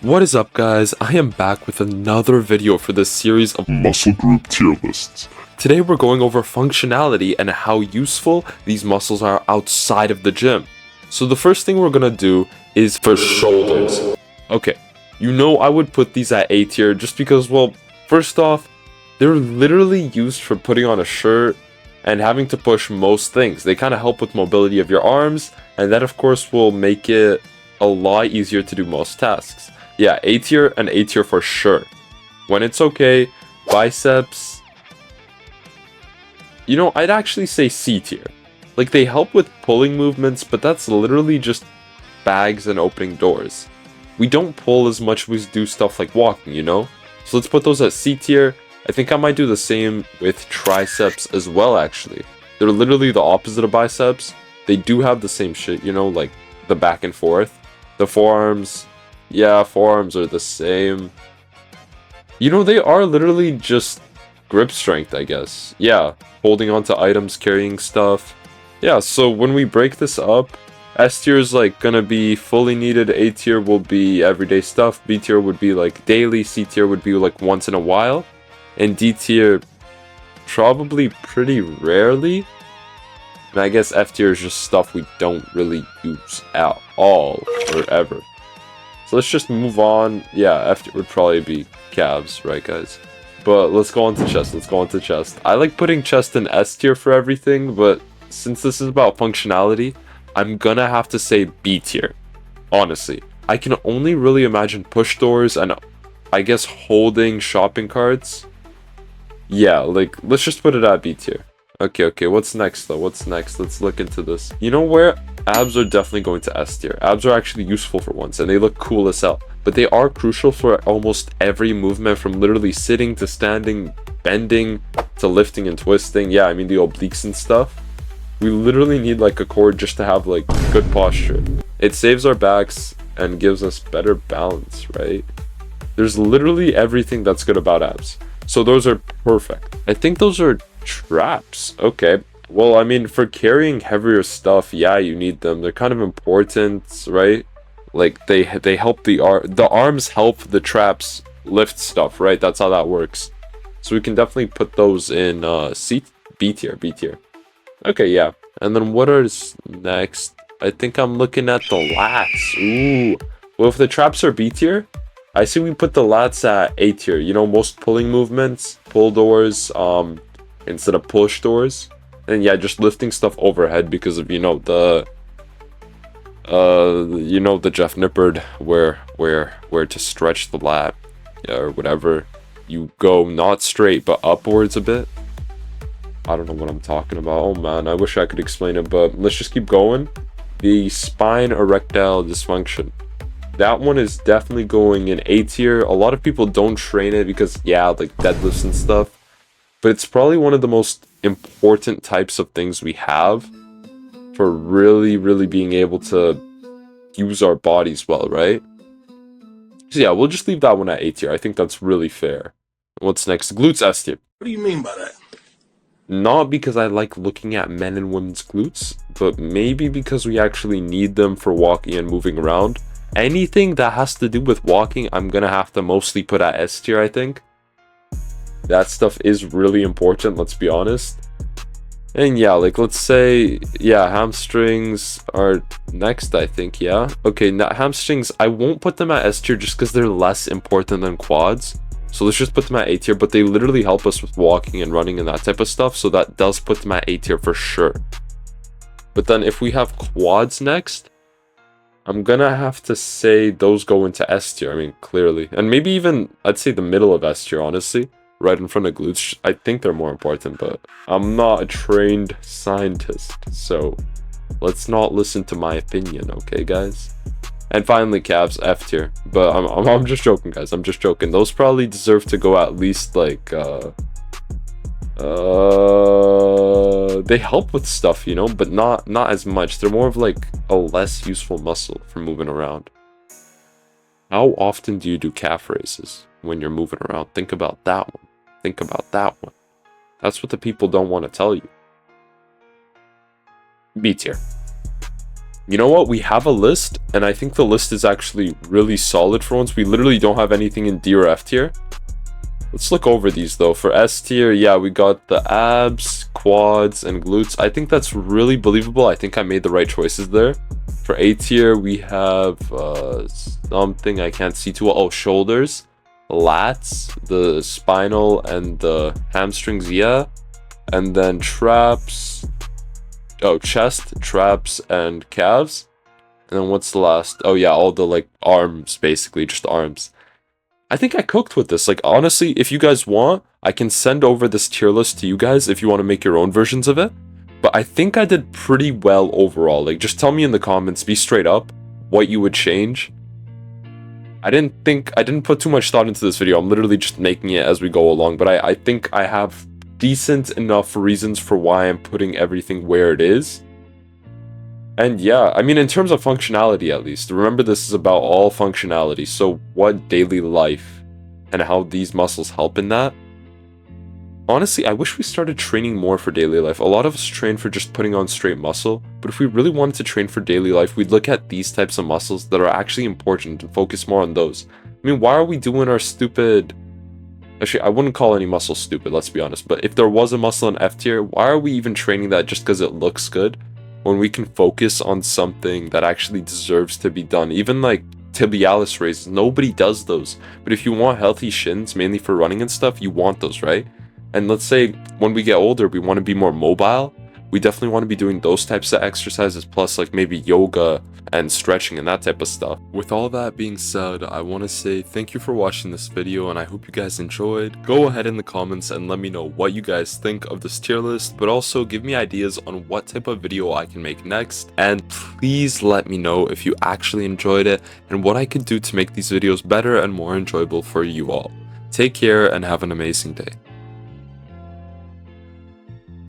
What is up, guys? I am back with another video for this series of muscle group tier lists. Today we're going over functionality and how useful these muscles are outside of the gym. So the first thing we're gonna do is for shoulders. Okay, you know I would put these at A tier just because, well, first off, they're literally used for putting on a shirt and having to push most things. They kind of help with mobility of your arms, and that of course will make it a lot easier to do most tasks. Yeah, A tier and A tier for sure. When it's okay, biceps, you know, I'd actually say C tier. Like, they help with pulling movements, but that's literally just bags and opening doors. We don't pull as much as we do stuff like walking, you know? So let's put those at C tier. I think I might do the same with triceps as well, actually. They're literally the opposite of biceps. They do have the same shit, you know, like the back and forth. The forearms, yeah, forearms are the same. You know, they are literally just grip strength, I guess. Yeah, holding onto items, carrying stuff. Yeah, so when we break this up, S tier is like gonna be fully needed, A tier will be everyday stuff, B tier would be like daily, C tier would be like once in a while, and D tier probably pretty rarely. And I guess F tier is just stuff we don't really use at all or ever. So let's just move on. Yeah, F tier would probably be calves, right guys? But let's go on to chest, I like putting chest in S tier for everything, but since this is about functionality, I'm gonna have to say B tier. Honestly, I can only really imagine push doors and I guess holding shopping carts. Yeah, like, let's just put it at B tier. Okay, what's next though? What's next? Let's look into this. You know where? Abs are definitely going to S tier. Abs are actually useful for once, and they look cool as hell. But they are crucial for almost every movement, from literally sitting to standing, bending, to lifting and twisting. Yeah, I mean the obliques and stuff. We literally need like a core just to have like good posture. It saves our backs and gives us better balance, right? There's literally everything that's good about abs. So those are perfect. I think those are traps. Okay, well, I mean, for carrying heavier stuff, yeah, you need them. They're kind of important, right? Like, they help the arms help the traps lift stuff, right? That's how that works. So we can definitely put those in B tier. Okay, yeah. And then what is next? I think I'm looking at the lats. Ooh, well, if the traps are B tier, I see we put the lats at A tier. You know, most pulling movements, pull doors, instead of push doors. And yeah, just lifting stuff overhead because of, you know, the Jeff Nippard where to stretch the lat, yeah, or whatever. You go not straight but upwards a bit. I don't know what I'm talking about. Oh man, I wish I could explain it, but let's just keep going. The spine erectile dysfunction. That one is definitely going in A tier. A lot of people don't train it because, yeah, like deadlifts and stuff. But it's probably one of the most important types of things we have for really being able to use our bodies well, right? So yeah, we'll just leave that one at A tier. I think that's really fair. What's next? Glutes S tier. What do you mean by that? Not because I like looking at men and women's glutes, but maybe because we actually need them for walking and moving around. Anything that has to do with walking, I'm gonna have to mostly put at S tier, I think. That stuff is really important, let's be honest. And yeah, like, let's say, yeah, hamstrings are next, I think, yeah. Okay, now hamstrings, I won't put them at S tier just because they're less important than quads. So let's just put them at A tier, but they literally help us with walking and running and that type of stuff. So that does put them at A tier for sure. But then if we have quads next, I'm gonna have to say those go into S tier, I mean, clearly. And maybe even, I'd say the middle of S tier, honestly. Right in front of glutes. I think they're more important, but I'm not a trained scientist, so let's not listen to my opinion, okay, guys? And finally, calves, F tier. But I'm just joking, guys. I'm just joking. Those probably deserve to go at least like they help with stuff, you know, but not as much. They're more of like a less useful muscle for moving around. How often do you do calf raises when you're moving around? Think about that one. Think about that one. That's what the people don't want to tell you. B tier. You know what? We have a list, and I think the list is actually really solid for once. We literally don't have anything in D or F tier. Let's look over these though. For S tier, yeah, we got the abs, quads, and glutes. I think that's really believable. I think I made the right choices there. For A tier, we have something I can't see too well. Oh, shoulders, lats, the spinal, and the hamstrings, yeah. And then traps. Oh, chest, traps, and calves. And then what's the last? Oh yeah, all the like arms, basically, just arms. I think I cooked with this. Like, honestly, if you guys want, I can send over this tier list to you guys if you want to make your own versions of it. But I think I did pretty well overall. Like, just tell me in the comments, be straight up, what you would change. I didn't put too much thought into this video. I'm literally just making it as we go along. But I think I have decent enough reasons for why I'm putting everything where it is. And yeah, I mean, in terms of functionality at least, remember this is about all functionality. So what daily life and how these muscles help in that. Honestly, I wish we started training more for daily life. A lot of us train for just putting on straight muscle, but if we really wanted to train for daily life, we'd look at these types of muscles that are actually important and focus more on those. I mean, why are we doing our stupid... Actually, I wouldn't call any muscle stupid, let's be honest, but if there was a muscle in F tier, why are we even training that just because it looks good? When we can focus on something that actually deserves to be done. Even like tibialis raises, nobody does those. But if you want healthy shins, mainly for running and stuff, you want those, right? And let's say when we get older, we want to be more mobile. We definitely want to be doing those types of exercises, plus like maybe yoga and stretching and that type of stuff. With all that being said, I want to say thank you for watching this video, and I hope you guys enjoyed. Go ahead in the comments and let me know what you guys think of this tier list, but also give me ideas on what type of video I can make next. And please let me know if you actually enjoyed it and what I could do to make these videos better and more enjoyable for you all. Take care and have an amazing day.